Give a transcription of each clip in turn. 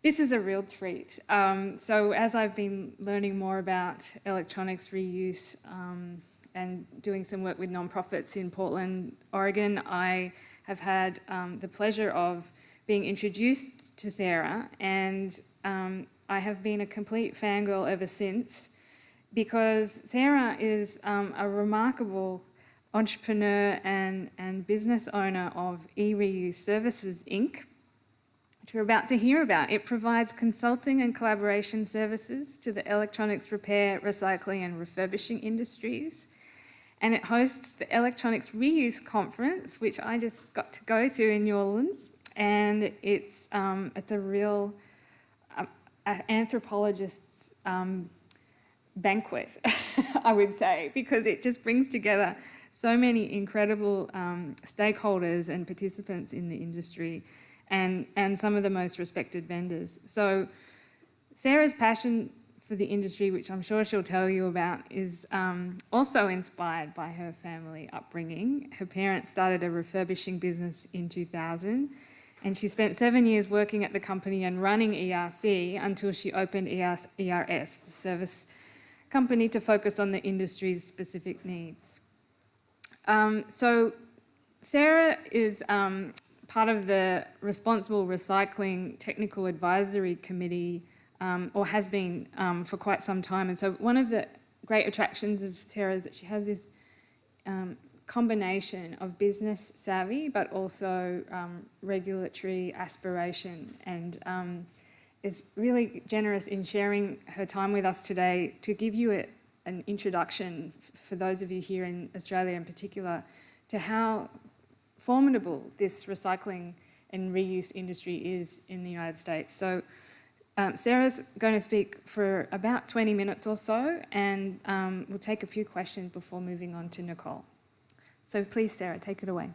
This is a real treat. So as I've been learning more about electronics reuse and doing some work with nonprofits in Portland, Oregon, I have had the pleasure of being introduced to Sarah, and I have been a complete fangirl ever since, because Sarah is a remarkable entrepreneur and business owner of eReuse Services, Inc., which we're about to hear about. It provides consulting and collaboration services to the electronics repair, recycling and refurbishing industries. And it hosts the Electronics Reuse Conference, which I just got to go to in New Orleans. And it's a real anthropologist's banquet, I would say, because it just brings together so many incredible stakeholders and participants in the industry, and some of the most respected vendors. So Sarah's passion for the industry, which I'm sure she'll tell you about, is also inspired by her family upbringing. Her parents started a refurbishing business in 2000, and she spent 7 years working at the company and running ERC until she opened ERS, the service company, to focus on the industry's specific needs. So Sarah is part of the Responsible Recycling Technical Advisory Committee, or has been for quite some time. And so one of the great attractions of Sarah is that she has this combination of business savvy, but also regulatory aspiration, and is really generous in sharing her time with us today to give you an introduction, for those of you here in Australia in particular, to how formidable this recycling and reuse industry is in the United States. So Sarah's going to speak for about 20 minutes or so, and we'll take a few questions before moving on to Nicole. So please, Sarah, take it away.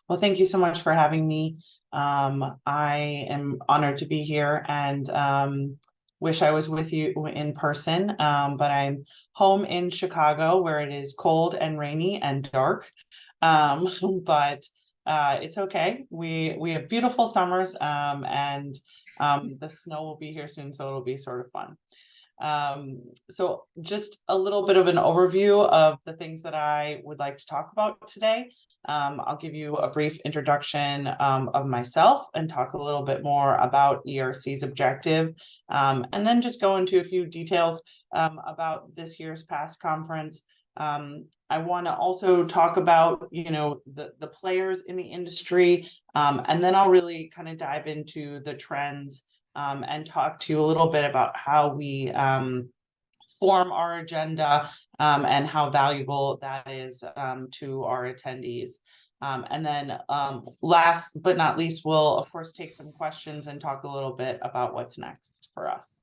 Well, thank you so much for having me. I am honored to be here, and wish I was with you in person, but I'm home in Chicago, where it is cold and rainy and dark. But it's okay. We have beautiful summers, and the snow will be here soon, so it'll be sort of fun. So just a little bit of an overview of the things that I would like to talk about today. I'll give you a brief introduction of myself and talk a little bit more about ERC's objective, and then just go into a few details about this year's past conference. I want to also talk about, the players in the industry, and then I'll really kind of dive into the trends, and talk to you a little bit about how we form our agenda, and how valuable that is to our attendees. And then last but not least, we'll of course take some questions and talk a little bit about what's next for us.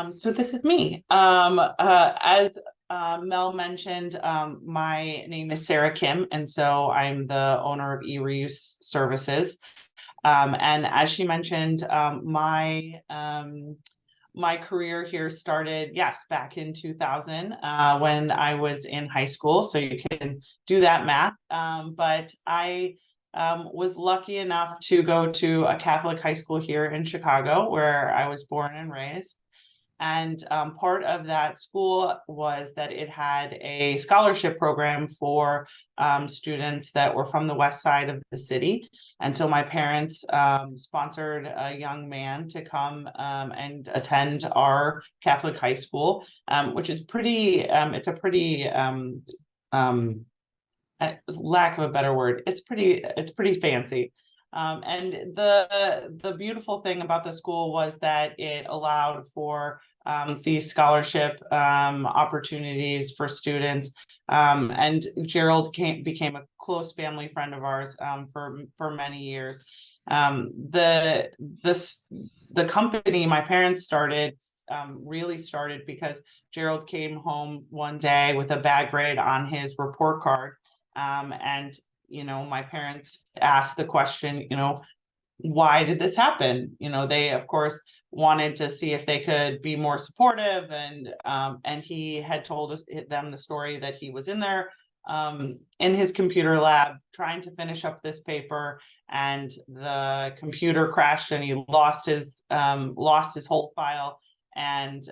So this is me. As Mel mentioned, my name is Sarah Kim, and so I'm the owner of eReuse Services. And as she mentioned, my career here started, yes, back in 2000, when I was in high school. So you can do that math. But I was lucky enough to go to a Catholic high school here in Chicago, where I was born and raised. And part of that school was that it had a scholarship program for students that were from the west side of the city. And so my parents sponsored a young man to come and attend our Catholic high school, which is pretty, it's a pretty, lack of a better word, it's pretty fancy. And the beautiful thing about the school was that it allowed for these scholarship opportunities for students. And Gerald became a close family friend of ours for many years. The company my parents started really started because Gerald came home one day with a bad grade on his report card, and my parents asked the question, why did this happen? They of course wanted to see if they could be more supportive, and he had told them the story that he was in there in his computer lab trying to finish up this paper, and the computer crashed and he lost his whole file, and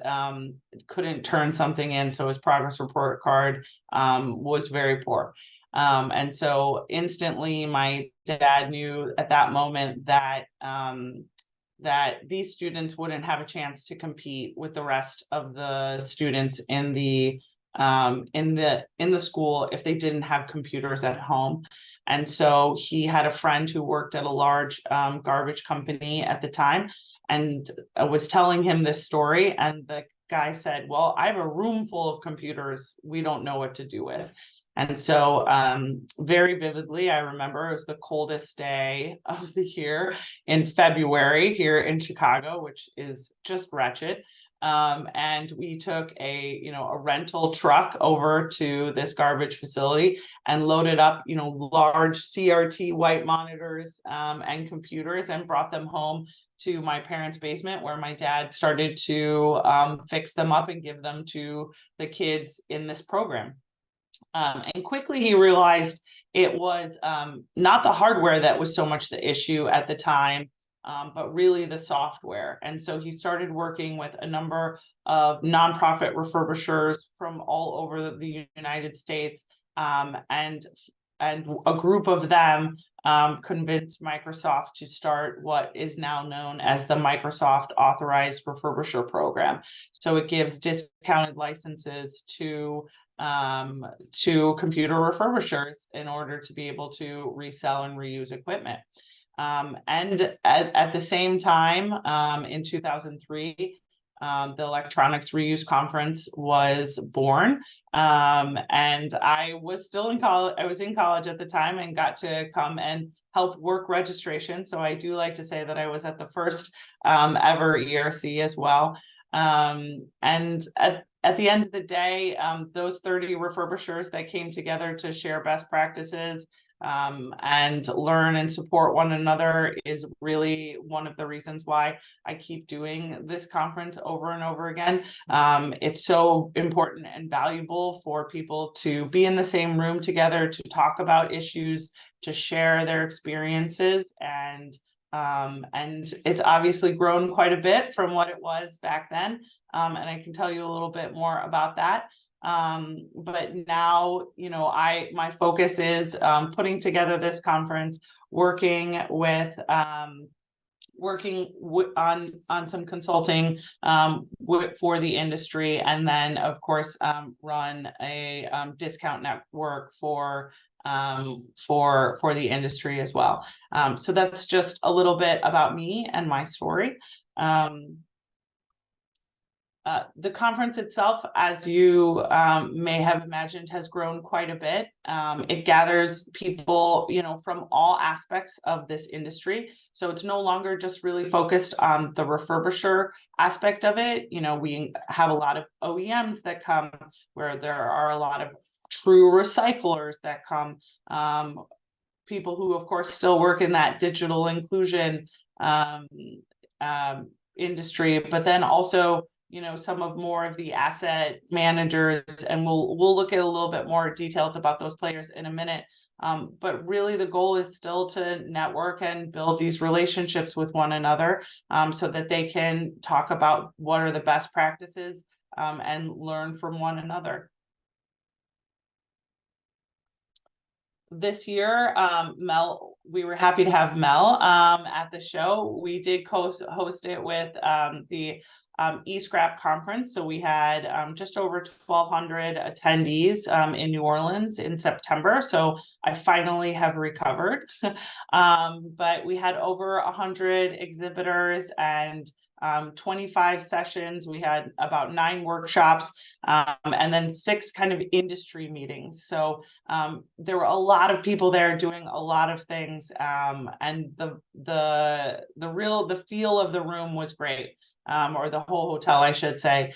couldn't turn something in, so his progress report card was very poor. And so instantly my dad knew at that moment that that these students wouldn't have a chance to compete with the rest of the students in the school if they didn't have computers at home. And so he had a friend who worked at a large garbage company at the time, and was telling him this story, and the guy said, well, I have a room full of computers we don't know what to do with. And so very vividly, I remember it was the coldest day of the year in February here in Chicago, which is just wretched. And we took a rental truck over to this garbage facility and loaded up large CRT white monitors and computers, and brought them home to my parents' basement, where my dad started to fix them up and give them to the kids in this program. And quickly he realized it was not the hardware that was so much the issue at the time, but really the software. And so he started working with a number of nonprofit refurbishers from all over the United States, and a group of them convinced Microsoft to start what is now known as the Microsoft Authorized Refurbisher Program. So it gives discounted licenses to computer refurbishers in order to be able to resell and reuse equipment. And at the same time, in 2003, the Electronics Reuse Conference was born. And I was still in college. I was in college at the time and got to come and help work registration. So I do like to say that I was at the first ever ERC as well. And at the end of the day, those 30 refurbishers that came together to share best practices and learn and support one another is really one of the reasons why I keep doing this conference over and over again. It's so important and valuable for people to be in the same room together, to talk about issues, to share their experiences, and it's obviously grown quite a bit from what it was back then. And I can tell you a little bit more about that. But now, my focus is putting together this conference, working on some consulting for the industry, and then of course run a discount network for the industry as well. So that's just a little bit about me and my story. The conference itself, as you may have imagined, has grown quite a bit. It gathers people, from all aspects of this industry. So it's no longer just really focused on the refurbisher aspect of it. We have a lot of OEMs that come, where there are a lot of true recyclers that come, people who, of course, still work in that digital inclusion industry, but then also some of more of the asset managers, and we'll look at a little bit more details about those players in a minute. But really the goal is still to network and build these relationships with one another, so that they can talk about what are the best practices and learn from one another. This year, we were happy to have Mel at the show. We did host it with the eScrap conference. So we had just over 1,200 attendees in New Orleans in September. So I finally have recovered. But we had over 100 exhibitors and 25 sessions. We had about 9 workshops, and then 6 kind of industry meetings. So there were a lot of people there doing a lot of things, and the feel of the room was great. Or the whole hotel, I should say.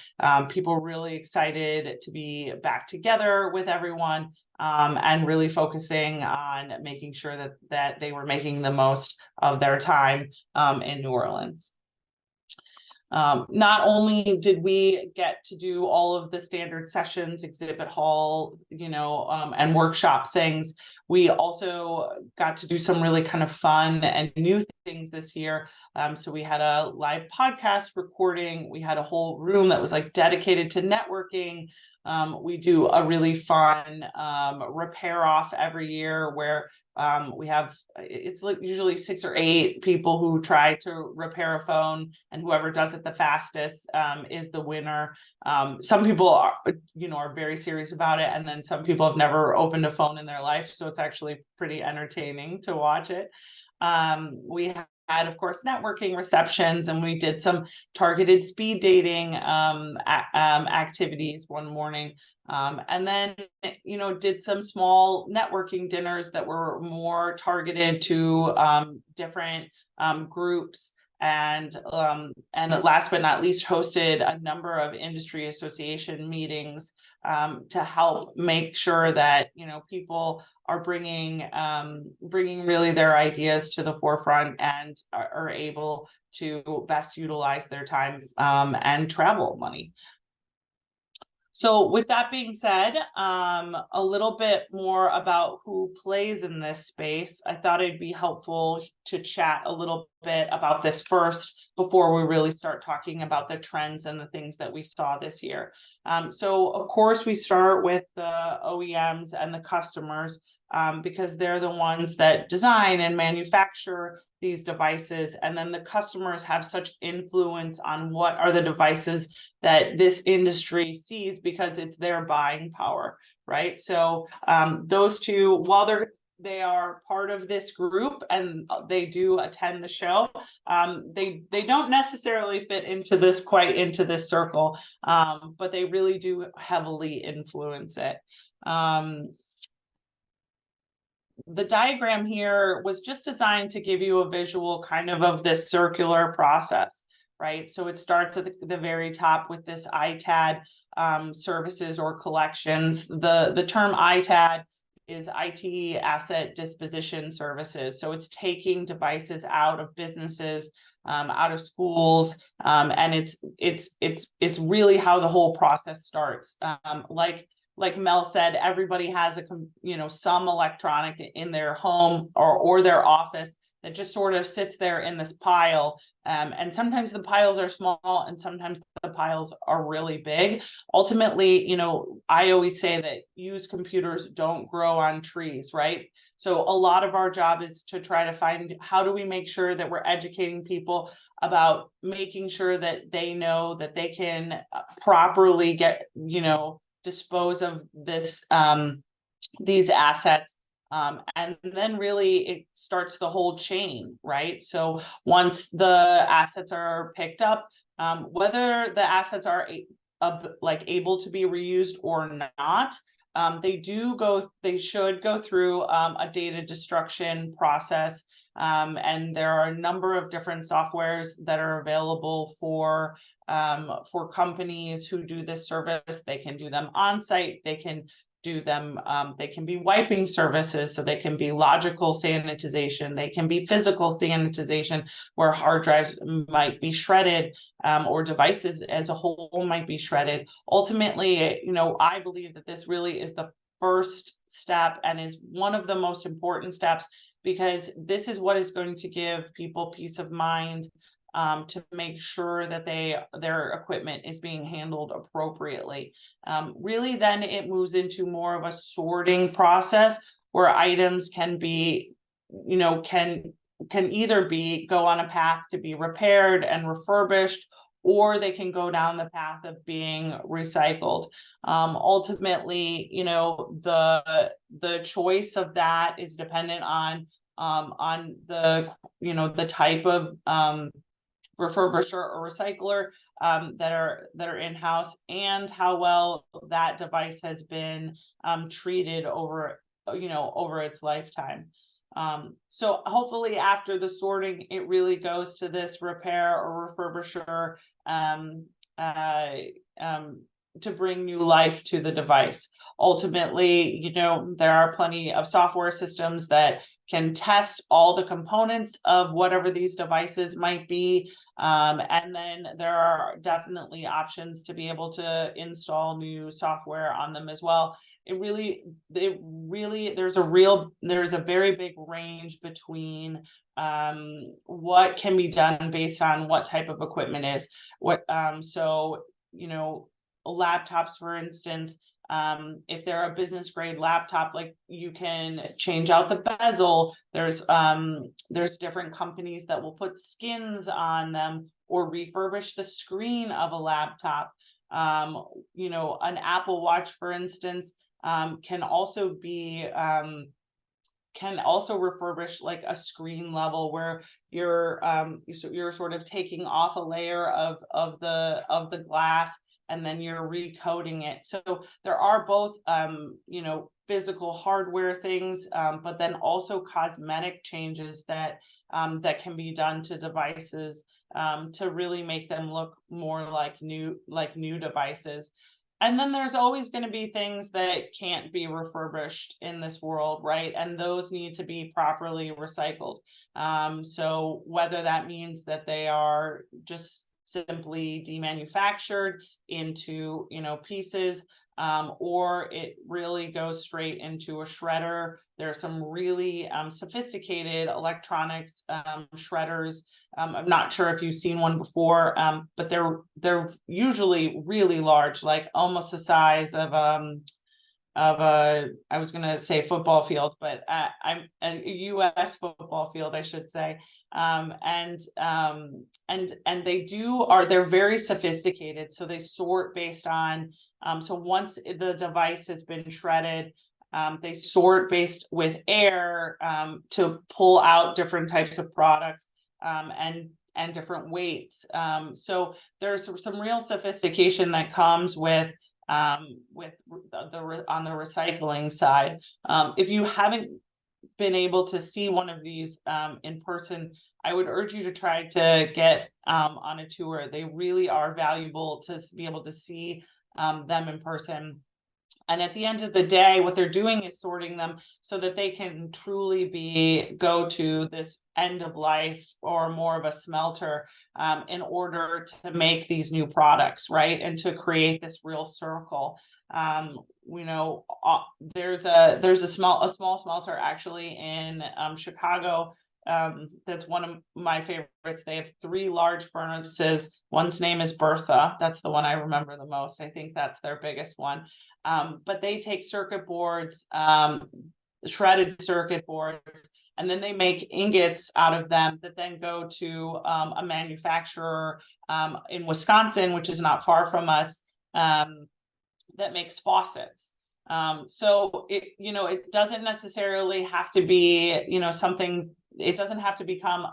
People really excited to be back together with everyone, and really focusing on making sure that they were making the most of their time in New Orleans. Not only did we get to do all of the standard sessions, exhibit hall, and workshop things, we also got to do some really kind of fun and new things this year. So we had a live podcast recording. We had a whole room that was like dedicated to networking. We do a really fun repair off every year where we have, it's usually 6 or 8 people who try to repair a phone, and whoever does it the fastest is the winner. Some people are very serious about it, and then some people have never opened a phone in their life, so it's actually pretty entertaining to watch it. We had, of course, networking receptions, and we did some targeted speed dating activities one morning, and then did some small networking dinners that were more targeted to different groups, and last but not least, hosted a number of industry association meetings to help make sure that people are bringing really their ideas to the forefront and are able to best utilize their time and travel money. So with that being said, a little bit more about who plays in this space. I thought it'd be helpful to chat a little bit about this first before we really start talking about the trends and the things that we saw this year. So of course we start with the OEMs and the customers, because they're the ones that design and manufacture these devices, and then the customers have such influence on what are the devices that this industry sees because it's their buying power, right? So those two, while they are part of this group and they do attend the show, they don't necessarily fit into this circle, but they really do heavily influence it. The diagram here was just designed to give you a visual kind of this circular process, right? So it starts at the very top with this ITAD services or collections. The term ITAD is IT asset disposition services. So it's taking devices out of businesses, out of schools, and it's really how the whole process starts. Like Mel said, everybody has some electronic in their home or their office that just sort of sits there in this pile. And sometimes the piles are small and sometimes the piles are really big. Ultimately, I always say that used computers don't grow on trees, right? So a lot of our job is to try to find, how do we make sure that we're educating people about making sure that they know that they can properly dispose of these assets, and then really it starts the whole chain, right? So once the assets are picked up, whether the assets are able to be reused or not, they should go through a data destruction process, and there are a number of different softwares that are available for companies who do this service. They can do them on site, they can do them, they can be wiping services, so they can be logical sanitization, they can be physical sanitization where hard drives might be shredded, or devices as a whole might be shredded. Ultimately, I believe that this really is the first step and is one of the most important steps, because this is what is going to give people peace of mind, to make sure that their equipment is being handled appropriately. Really, then it moves into more of a sorting process where items can be, can either go on a path to be repaired and refurbished, or they can go down the path of being recycled. Ultimately, the choice of that is dependent on the type of refurbisher or recycler that are in-house, and how well that device has been treated over its lifetime. So hopefully after the sorting, it really goes to this repair or refurbisher to bring new life to the device. Ultimately, you know, there are plenty of software systems that can test all the components of whatever these devices might be. And then there are definitely options to be able to install new software on them as well. There's a very big range between what can be done based on what type of equipment is. So, you know, laptops, for instance, if they're a business grade laptop, like you can change out the bezel. There's different companies that will put skins on them or refurbish the screen of a laptop. You know, an Apple Watch, for instance, can also refurbish like a screen level where you're sort of taking off a layer of the glass, and then you're recoating it. So there are both you know, physical hardware things, but then also cosmetic changes that can be done to devices to really make them look more like new devices. And then there's always going to be things that can't be refurbished in this world, right? And those need to be properly recycled. So whether that means that they are just simply demanufactured into, you know, pieces, or it really goes straight into a shredder. There are some really sophisticated electronics shredders. I'm not sure if you've seen one before, but they're usually really large, like almost the size of a, I was going to say football field, but I'm a U.S. football field, I should say. And they're very sophisticated. So they sort based on, so once the device has been shredded, they sort based with air to pull out different types of products and different weights. So there's some real sophistication that comes with on the recycling side. If you haven't been able to see one of these in person, I would urge you to try to get on a tour. They really are valuable to be able to see them in person. And at the end of the day, what they're doing is sorting them so that they can truly go to this end of life or more of a smelter in order to make these new products, right? And to create this real circle. You know, there's a small smelter actually in Chicago. That's one of my favorites. They have 3 large furnaces. One's name is Bertha. That's the one I remember the most. I think that's their biggest one. But they take circuit boards, shredded circuit boards, and then they make ingots out of them that then go to a manufacturer in Wisconsin, which is not far from us, that makes faucets. So it doesn't necessarily have to be, you know, something. It doesn't have to become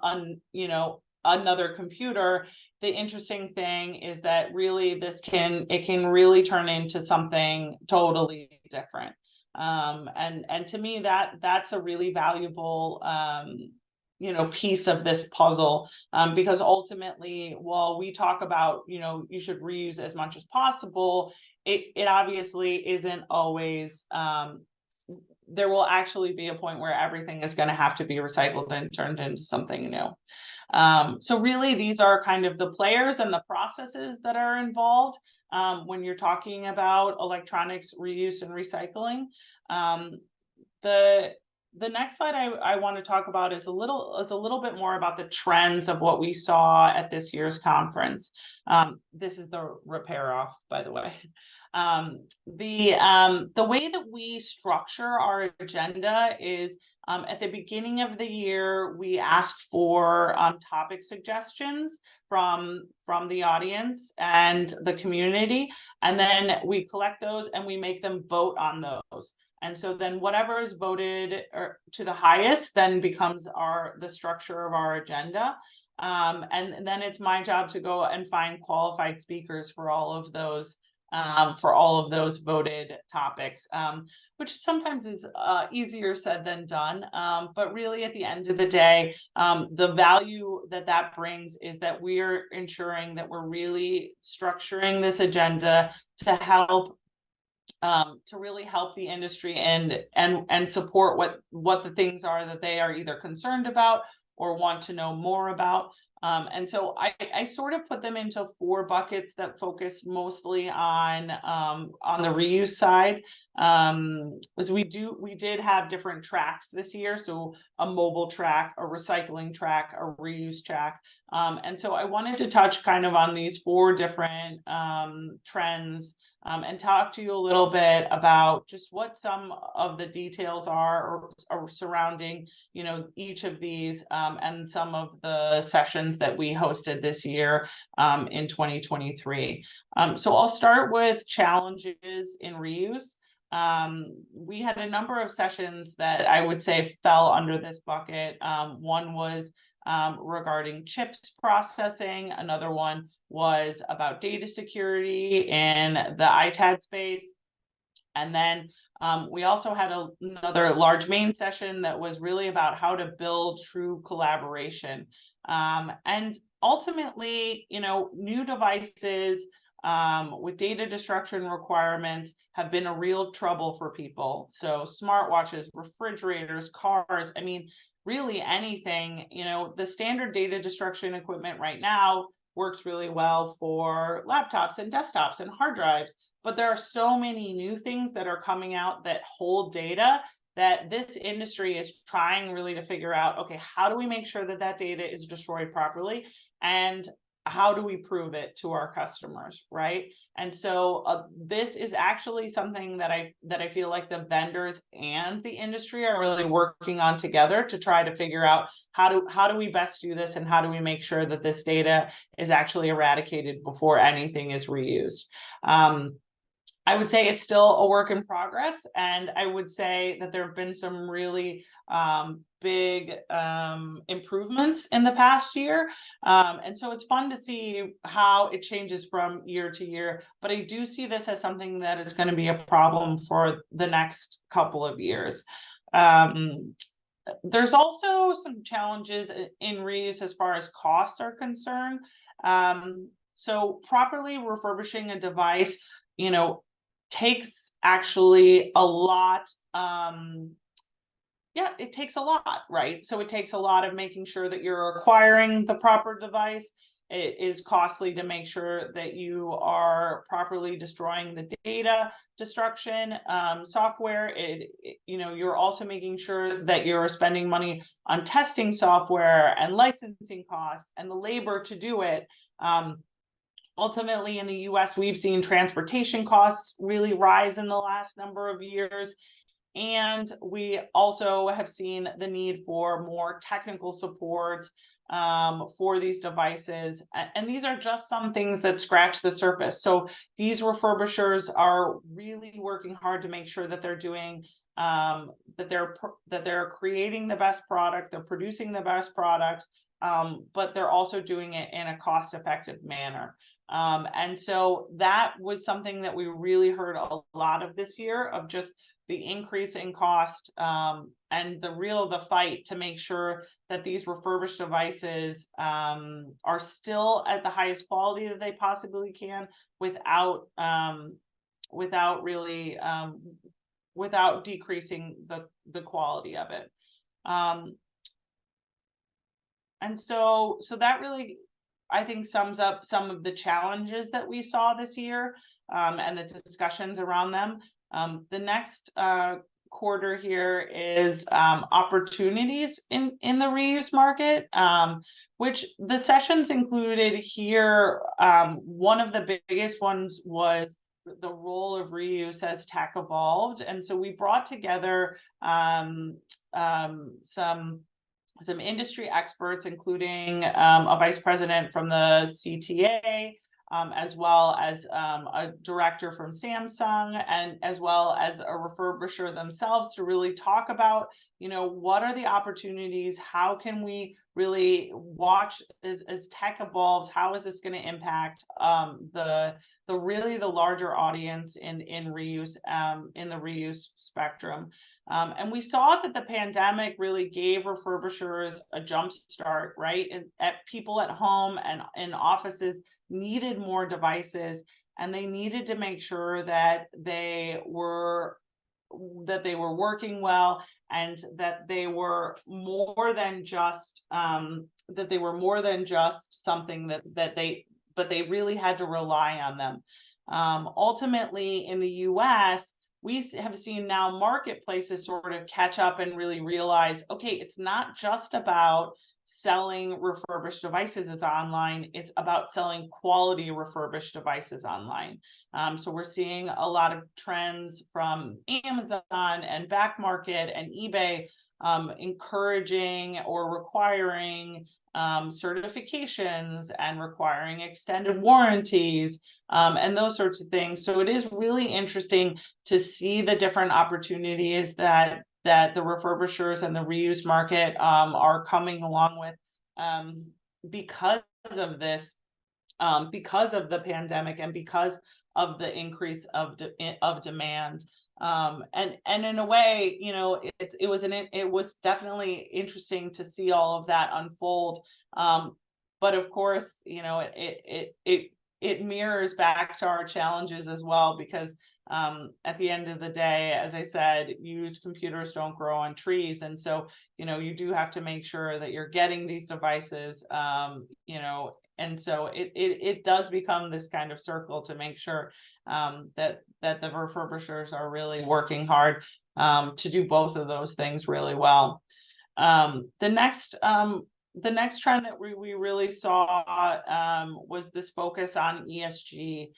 another computer. The interesting thing is that really it can really turn into something totally different. And to me that's a really valuable piece of this puzzle, because ultimately, while we talk about, you should reuse as much as possible, it obviously isn't always, there will actually be a point where everything is going to have to be recycled and turned into something new. So really, these are kind of the players and the processes that are involved when you're talking about electronics reuse and recycling. The next slide I want to talk about is a little bit more about the trends of what we saw at this year's conference. This is the repair off, by the way. The way that we structure our agenda is at the beginning of the year, we ask for topic suggestions from the audience and the community, and then we collect those and we make them vote on those. And so then whatever is voted to the highest then becomes the structure of our agenda. And then it's my job to go and find qualified speakers for all of those for all of those voted topics, which sometimes is easier said than done. But really, at the end of the day, the value that brings is that we're ensuring that we're really structuring this agenda to help to really help the industry and support what the things are that they are either concerned about or want to know more about. And so I sort of put them into 4 buckets that focus mostly on the reuse side. As we did have different tracks this year, so a mobile track, a recycling track, a reuse track. And so I wanted to touch kind of on these 4 different trends, and talk to you a little bit about just what some of the details are or surrounding, you know, each of these, and some of the sessions that we hosted this year in 2023. So I'll start with challenges in reuse. We had a number of sessions that I would say fell under this bucket. One was regarding chips processing. Another one was about data security in the ITAD space. And then we also had another large main session that was really about how to build true collaboration. And ultimately, you know, new devices with data destruction requirements have been a real trouble for people. So smartwatches, refrigerators, cars, I mean, really anything, you know, the standard data destruction equipment right now works really well for laptops and desktops and hard drives, but there are so many new things that are coming out that hold data that this industry is trying really to figure out, okay, how do we make sure that that data is destroyed properly? And how do we prove it to our customers, right? And so this is actually something that I feel like the vendors and the industry are really working on together to try to figure out how do we best do this, and how do we make sure that this data is actually eradicated before anything is reused. I would say it's still a work in progress, and I would say that there have been some really big improvements in the past year. And so it's fun to see how it changes from year to year, but I do see this as something that is going to be a problem for the next couple of years. There's also some challenges in reuse as far as costs are concerned. So properly refurbishing a device, you know, takes actually a lot. Yeah, it takes a lot, right? So it takes a lot of making sure that you're acquiring the proper device. It is costly to make sure that you are properly destroying the data destruction software. You know, you're also making sure that you're spending money on testing software and licensing costs and the labor to do it. Ultimately, in the US, we've seen transportation costs really rise in the last number of years. And we also have seen the need for more technical support for these devices. And these are just some things that scratch the surface. So these refurbishers are really working hard to make sure that they're doing that they're creating the best product, they're producing the best product, but they're also doing it in a cost-effective manner. And so that was something that we really heard a lot of this year, of just the increase in cost and the fight to make sure that these refurbished devices are still at the highest quality that they possibly can without really without decreasing the quality of it. And so that really, I think, sums up some of the challenges that we saw this year and the discussions around them. The next quarter here is opportunities in the reuse market, which the sessions included here. One of the biggest ones was the role of reuse as tech evolved. And so we brought together some industry experts, including a vice president from the CTA, as well as a director from Samsung, and as well as a refurbisher themselves, to really talk about, you know, what are the opportunities, how can we really watch as tech evolves, how is this going to impact the larger audience in reuse, in the reuse spectrum. And we saw that the pandemic really gave refurbishers a jump start, right? And at people at home and in offices needed more devices, and they needed to make sure that they were working well, and that they were more than just something but they really had to rely on them. Ultimately, in the US, we have seen now marketplaces sort of catch up and really realize, okay, it's not just about selling refurbished devices as online, it's about selling quality refurbished devices online. So we're seeing a lot of trends from Amazon and Back Market and eBay, encouraging or requiring certifications and requiring extended warranties, and those sorts of things. So it is really interesting to see the different opportunities that the refurbishers and the reuse market are coming along with, because of this, because of the pandemic and because of the increase of demand. And in a way, it was definitely interesting to see all of that unfold. But of course, it mirrors back to our challenges as well, because at the end of the day, as I said, used computers don't grow on trees. And so, you do have to make sure that you're getting these devices, and so it does become this kind of circle to make sure that the refurbishers are really working hard to do both of those things really well. The next trend that we really saw was this focus on ESG.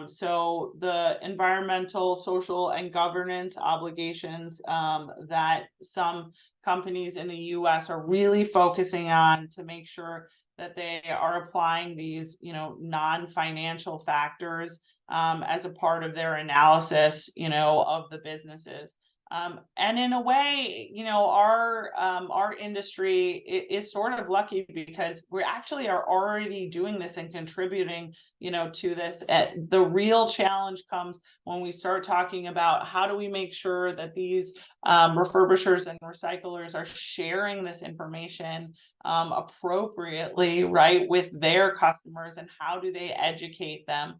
So the environmental, social, and governance obligations that some companies in the US are really focusing on to make sure that they are applying these, non-financial factors as a part of their analysis, of the businesses. And in a way, our industry is sort of lucky, because we actually are already doing this and contributing, to this. The real challenge comes when we start talking about how do we make sure that these refurbishers and recyclers are sharing this information appropriately, right, with their customers, and how do they educate them.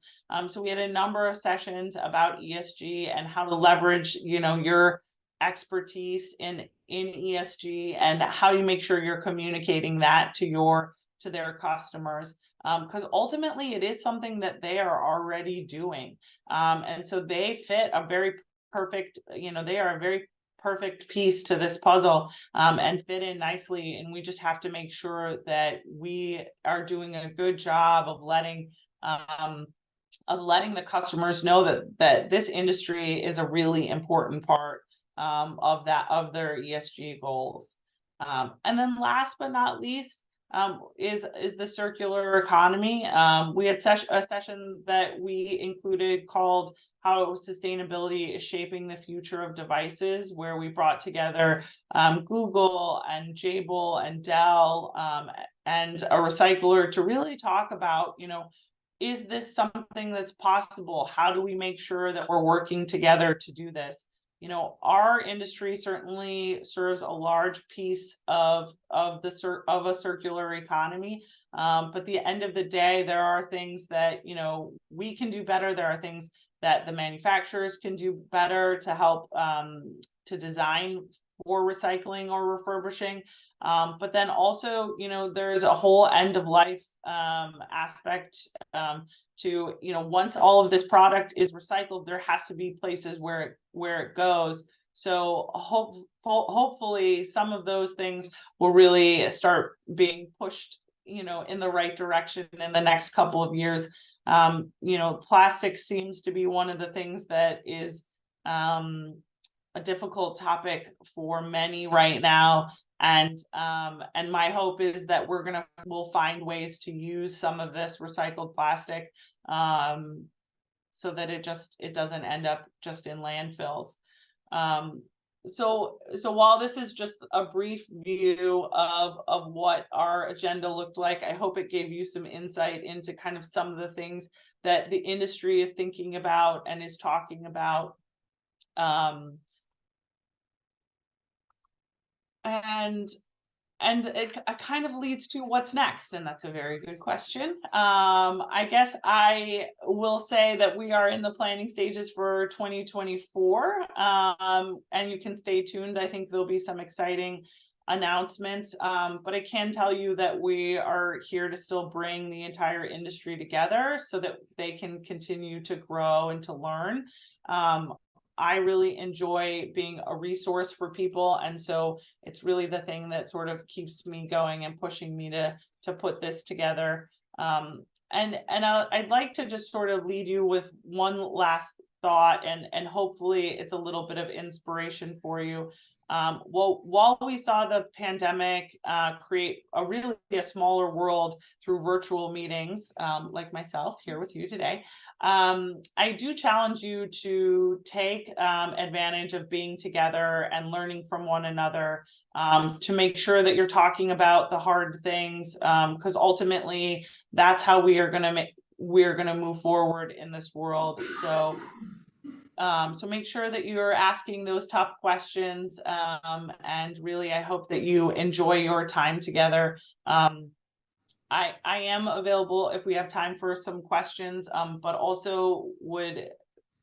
So we had a number of sessions about ESG and how to leverage, your expertise in ESG, and how you make sure you're communicating that to their customers, because ultimately it is something that they are already doing, and so they fit a very perfect, they are a very perfect piece to this puzzle, and fit in nicely. And we just have to make sure that we are doing a good job of letting the customers know that this industry is a really important part of their ESG goals. And then last but not least, is the circular economy. We had a session that we included called How Sustainability is Shaping the Future of Devices, where we brought together Google and Jabil and Dell, and a recycler to really talk about, is this something that's possible? How do we make sure that we're working together to do this? Our industry certainly serves a large piece of a circular economy. But at the end of the day, there are things that, we can do better. There are things that the manufacturers can do better to help to design for recycling or refurbishing. But then also, there's a whole end of life aspect to, once all of this product is recycled, there has to be places where it goes. So hopefully some of those things will really start being pushed, in the right direction in the next couple of years. Plastic seems to be one of the things that is a difficult topic for many right now. And my hope is that we'll find ways to use some of this recycled plastic, so that it doesn't end up just in landfills. so while this is just a brief view of what our agenda looked like, I hope it gave you some insight into kind of some of the things that the industry is thinking about and is talking about. And it kind of leads to what's next, and that's a very good question. I guess I will say that we are in the planning stages for 2024, and you can stay tuned. I think there'll be some exciting announcements, but I can tell you that we are here to still bring the entire industry together so that they can continue to grow and to learn. I really enjoy being a resource for people, and so it's really the thing that sort of keeps me going and pushing me to put this together. I'd like to just sort of lead you with one last thought, and hopefully it's a little bit of inspiration for you. Well, while we saw the pandemic create really a smaller world through virtual meetings, like myself here with you today, I do challenge you to take advantage of being together and learning from one another, to make sure that you're talking about the hard things, because ultimately that's how we're going to move forward in this world. So make sure that you're asking those tough questions, and really I hope that you enjoy your time together. I am available if we have time for some questions, but also would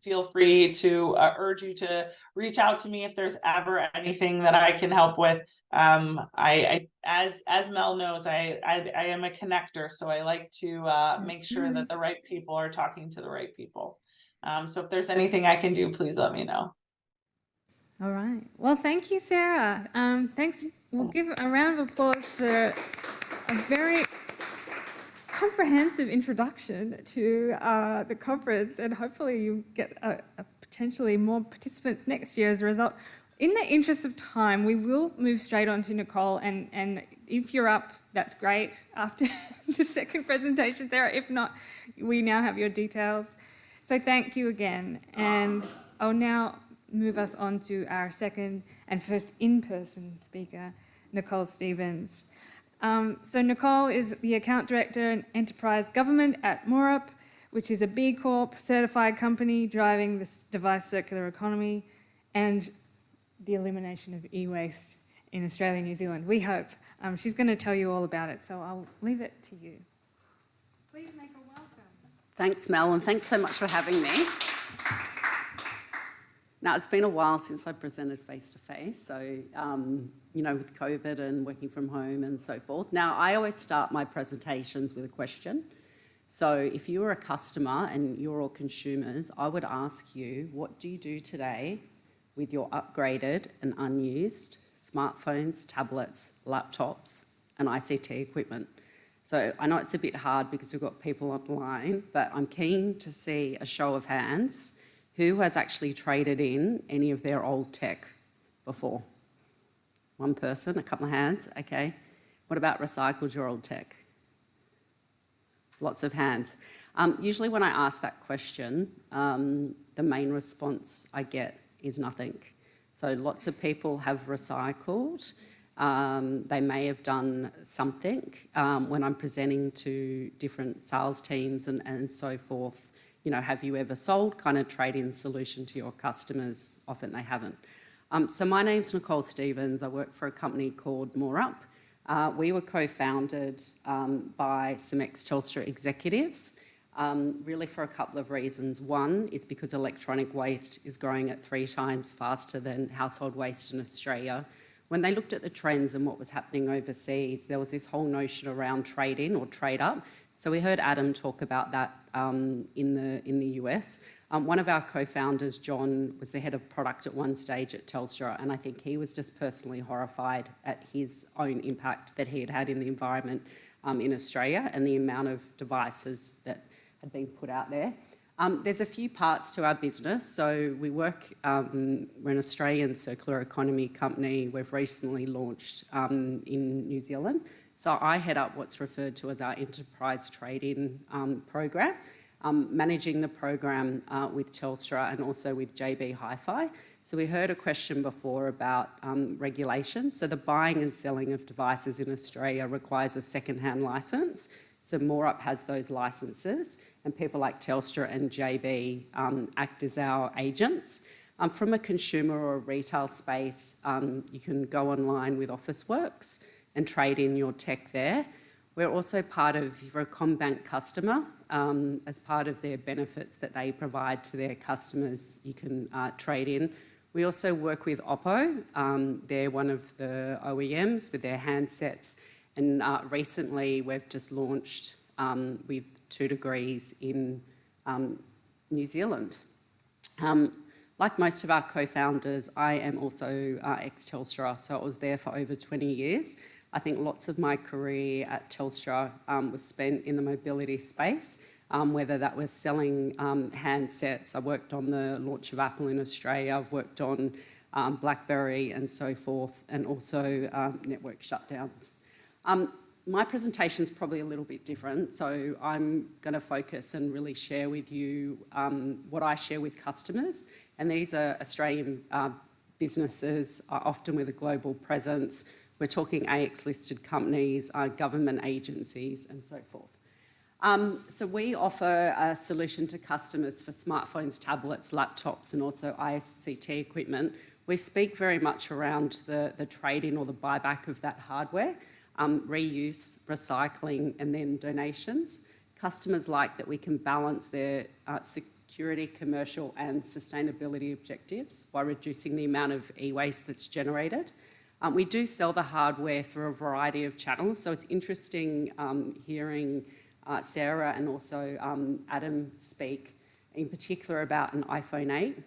feel free to urge you to reach out to me if there's ever anything that I can help with. As Mel knows, I am a connector, so I like to make sure that the right people are talking to the right people. So if there's anything I can do, please let me know. All right. Well, thank you, Sarah. Thanks. We'll give a round of applause for a very comprehensive introduction to the conference, and hopefully you get potentially more participants next year as a result. In the interest of time, we will move straight on to Nicole, and if you're up, that's great after the second presentation, Sarah. If not, we now have your details. So thank you again, and I'll now move us on to our second and first in-person speaker, Nicole Stevens. So Nicole is the Account Director in Enterprise Government at Morup, which is a B Corp certified company driving this device circular economy and the elimination of e-waste in Australia and New Zealand, we hope. She's going to tell you all about it, so I'll leave it to you. Please make a welcome. Thanks, Mel, and thanks so much for having me. Now, it's been a while since I presented face-to-face, so, you know, with COVID and working from home and so forth. Now, I always start my presentations with a question. So if you were a customer and you're all consumers, I would ask you, what do you do today with your upgraded and unused smartphones, tablets, laptops, and ICT equipment? So I know it's a bit hard because we've got people online, but I'm keen to see a show of hands. Who has actually traded in any of their old tech before? One person, a couple of hands, okay. What about recycled your old tech? Lots of hands. Usually when I ask that question, the main response I get is nothing. So lots of people have recycled. They may have done something. When I'm presenting to different sales teams and so forth, you know, have you ever sold kind of trade-in solution to your customers? Often they haven't. So my name's Nicole Stevens. I work for a company called Morup. We were co-founded by some ex-Telstra executives, really for a couple of reasons. One is because electronic waste is growing at 3 times faster than household waste in Australia. When they looked at the trends and what was happening overseas, there was this whole notion around trade-in or trade-up. So we heard Adam talk about that in the US. One of our co-founders, John, was the head of product at one stage at Telstra, and I think he was just personally horrified at his own impact that he had had in the environment in Australia and the amount of devices that had been put out there. There's a few parts to our business. So we work, we're an Australian circular economy company. We've recently launched in New Zealand. So I head up what's referred to as our enterprise trade-in program, managing the program with Telstra and also with JB Hi-Fi. So we heard a question before about regulation. So the buying and selling of devices in Australia requires a second-hand licence. So Moorup has those licences, and people like Telstra and JB act as our agents. From a consumer or a retail space, you can go online with Officeworks and trade in your tech there. We're also part of, if you're a CommBank customer, as part of their benefits that they provide to their customers, you can trade in. We also work with Oppo. They're one of the OEMs with their handsets. And recently we've just launched with 2 Degrees in New Zealand. Like most of our co-founders, I am also ex-Telstra, so I was there for over 20 years. I think lots of my career at Telstra was spent in the mobility space, whether that was selling handsets. I worked on the launch of Apple in Australia. I've worked on BlackBerry and so forth, and also network shutdowns. My presentation is probably a little bit different, so I'm going to focus and really share with you what I share with customers, and these are Australian businesses, often with a global presence. We're talking AX-listed companies, government agencies, and so forth. So we offer a solution to customers for smartphones, tablets, laptops, and also ICT equipment. We speak very much around the trade-in or the buyback of that hardware, reuse, recycling, and then donations. Customers like that we can balance their security, commercial, and sustainability objectives while reducing the amount of e-waste that's generated. We do sell the hardware through a variety of channels, so it's interesting hearing Sarah and also Adam speak in particular about an iPhone 8.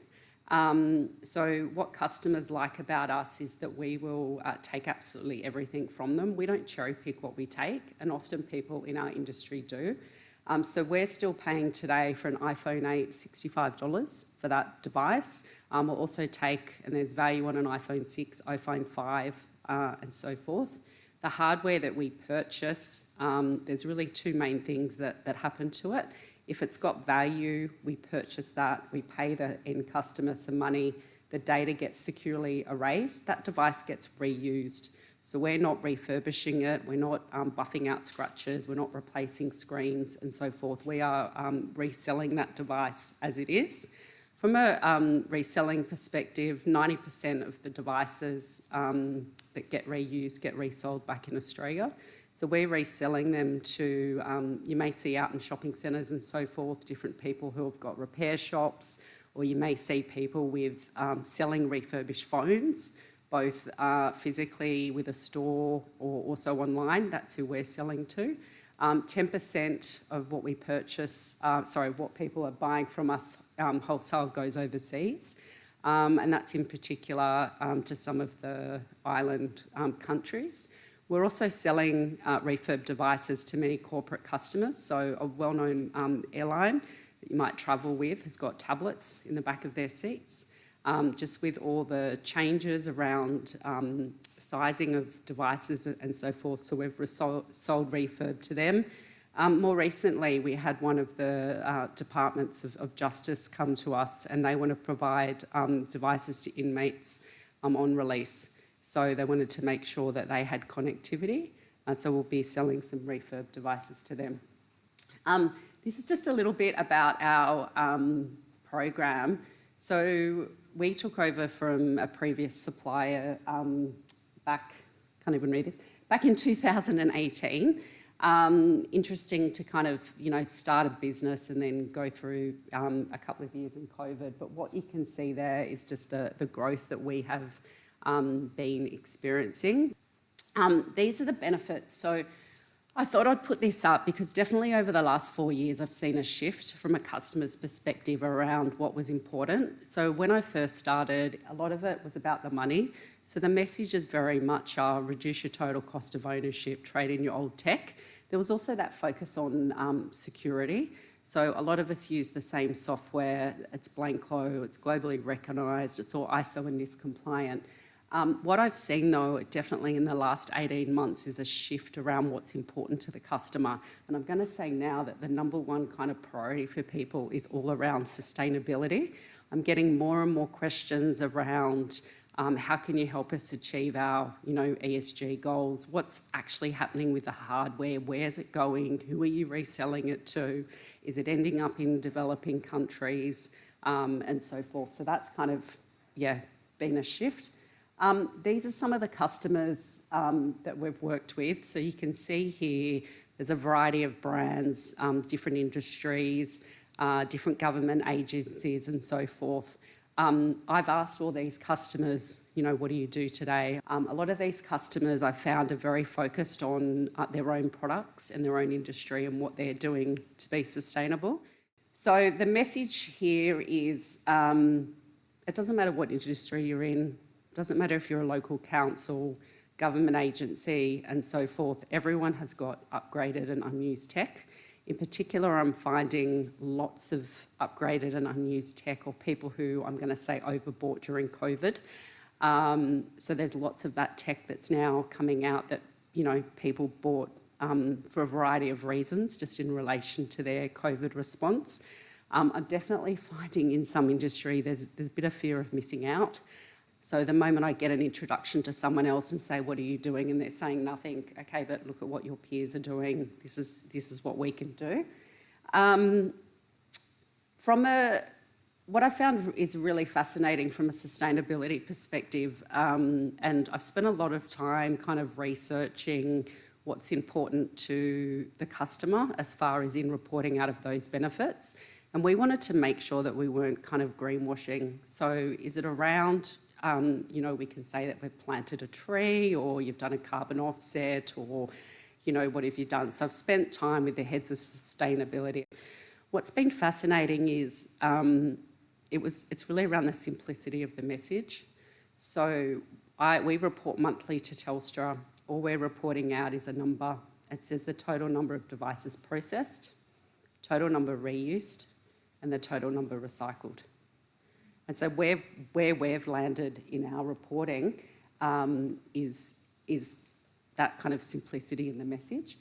So what customers like about us is that we will take absolutely everything from them. We don't cherry pick what we take, and often people in our industry do. So we're still paying today for an iPhone 8 $65 for that device. We'll also take, and there's value on an iPhone 6, iPhone 5, and so forth. The hardware that we purchase, there's really 2 main things that happen to it. If it's got value, we purchase that, we pay the end customer some money, the data gets securely erased, that device gets reused. So we're not refurbishing it, we're not buffing out scratches, we're not replacing screens and so forth. We are reselling that device as it is. From a reselling perspective, 90% of the devices that get reused get resold back in Australia. So we're reselling them to, you may see out in shopping centres and so forth, different people who have got repair shops, or you may see people with selling refurbished phones, both physically with a store or also online. That's who we're selling to. 10% of what we purchase, what people are buying from us wholesale goes overseas. And that's in particular to some of the island countries. We're also selling refurb devices to many corporate customers. So a well-known airline that you might travel with has got tablets in the back of their seats. Just with all the changes around sizing of devices and so forth. So we've sold refurb to them. More recently, we had one of the departments of justice come to us, and they want to provide devices to inmates on release. So they wanted to make sure that they had connectivity. So we'll be selling some refurb devices to them. This is just a little bit about our program. So we took over from a previous supplier back in 2018. Interesting to kind of, start a business and then go through a couple of years in COVID. But what you can see there is just the growth that we have been experiencing. These are the benefits. So I thought I'd put this up because definitely over the last 4 years, I've seen a shift from a customer's perspective around what was important. So when I first started, a lot of it was about the money. So the message is very much reduce your total cost of ownership, trade in your old tech. There was also that focus on security. So a lot of us use the same software. It's Blanklo, it's globally recognised, it's all ISO and NIST compliant. What I've seen though, definitely in the last 18 months is a shift around what's important to the customer. And I'm going to say now that the number one kind of priority for people is all around sustainability. I'm getting more and more questions around how can you help us achieve our, ESG goals? What's actually happening with the hardware? Where's it going? Who are you reselling it to? Is it ending up in developing countries? And so forth. So that's kind of, been a shift. These are some of the customers that we've worked with. So you can see here, there's a variety of brands, different industries, different government agencies and so forth. I've asked all these customers, what do you do today? A lot of these customers I found are very focused on their own products and their own industry and what they're doing to be sustainable. So the message here is, it doesn't matter what industry you're in, it doesn't matter if you're a local council, government agency and so forth, everyone has got upgraded and unused tech. In particular, I'm finding lots of upgraded and unused tech, or people who I'm going to say overbought during COVID. So there's lots of that tech that's now coming out that, people bought for a variety of reasons, just in relation to their COVID response. I'm definitely finding in some industry there's a bit of fear of missing out. So the moment I get an introduction to someone else and say, what are you doing? And they're saying nothing. Okay, but look at what your peers are doing. This is what we can do. What I found is really fascinating from a sustainability perspective, and I've spent a lot of time kind of researching what's important to the customer as far as in reporting out of those benefits. And we wanted to make sure that we weren't kind of greenwashing. So is it around, we can say that we've planted a tree, or you've done a carbon offset, or, what have you done? So I've spent time with the heads of sustainability. What's been fascinating is it's really around the simplicity of the message. So we report monthly to Telstra. All we're reporting out is a number. It says the total number of devices processed, total number reused, and the total number recycled. And so where we've landed in our reporting is that kind of simplicity in the message.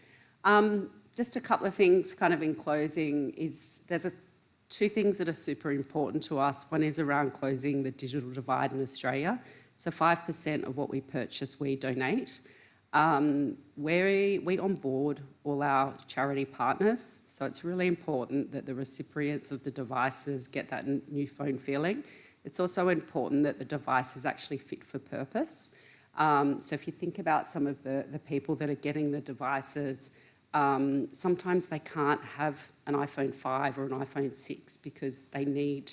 Just a couple of things kind of in closing is there's two things that are super important to us. One is around closing the digital divide in Australia. So 5% of what we purchase, we donate. We onboard all our charity partners, so it's really important that the recipients of the devices get that new phone feeling. It's also important that the device is actually fit for purpose. So if you think about some of the people that are getting the devices, sometimes they can't have an iPhone 5 or an iPhone 6 because they need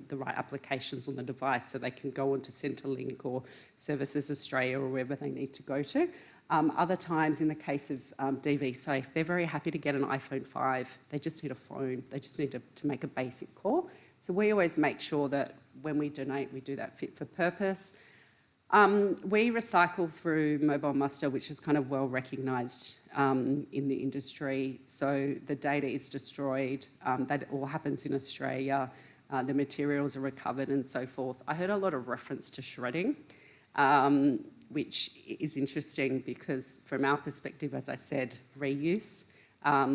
the right applications on the device so they can go onto Centrelink or Services Australia or wherever they need to go to. Other times, in the case of DV Safe, they're very happy to get an iPhone 5. They just need a phone. They just need to make a basic call. So we always make sure that when we donate, we do that fit for purpose. We recycle through mobile muster, which is kind of well recognised in the industry. So the data is destroyed. That all happens in Australia. The materials are recovered and so forth. I heard a lot of reference to shredding, which is interesting because from our perspective, as I said, reuse,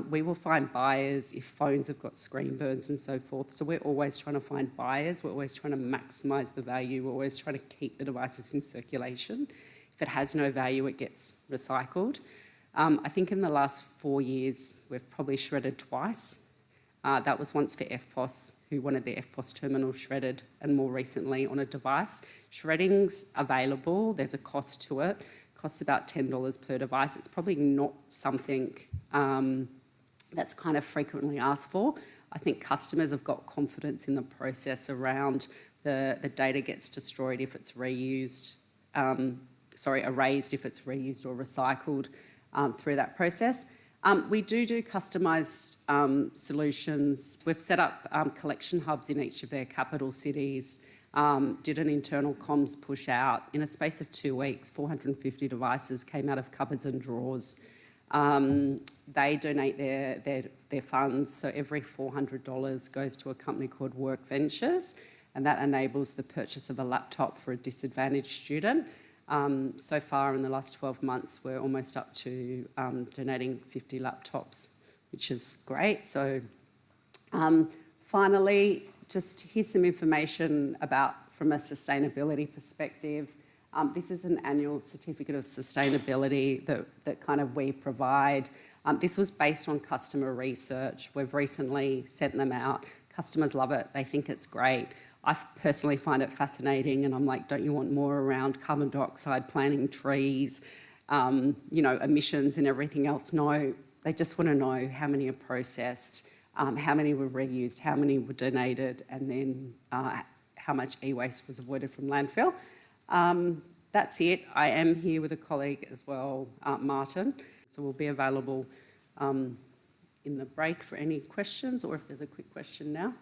we will find buyers if phones have got screen burns and so forth. So we're always trying to find buyers. We're always trying to maximise the value. We're always trying to keep the devices in circulation. If it has no value, it gets recycled. I think in the last 4 years, we've probably shredded twice. That was once for FPOS, who wanted their FPOS terminal shredded, and more recently on a device. Shredding's available, there's a cost to it. It costs about $10 per device. It's probably not something that's kind of frequently asked for. I think customers have got confidence in the process around the data gets destroyed if it's reused, erased if it's reused or recycled through that process. We do customised solutions. We've set up collection hubs in each of their capital cities, did an internal comms push out. In a space of 2 weeks, 450 devices came out of cupboards and drawers. They donate their funds, so every $400 goes to a company called Work Ventures, and that enables the purchase of a laptop for a disadvantaged student. So far in the last 12 months, we're almost up to donating 50 laptops, which is great. So finally, just here's some information about from a sustainability perspective. This is an annual certificate of sustainability that kind of we provide. This was based on customer research. We've recently sent them out. Customers love it. They think it's great. I personally find it fascinating, and I'm like, don't you want more around carbon dioxide, planting trees, you know, emissions and everything else? No, they just want to know how many are processed, how many were reused, how many were donated, and then how much e-waste was avoided from landfill. That's it. I am here with a colleague as well, Martin, so we'll be available in the break for any questions, or if there's a quick question now.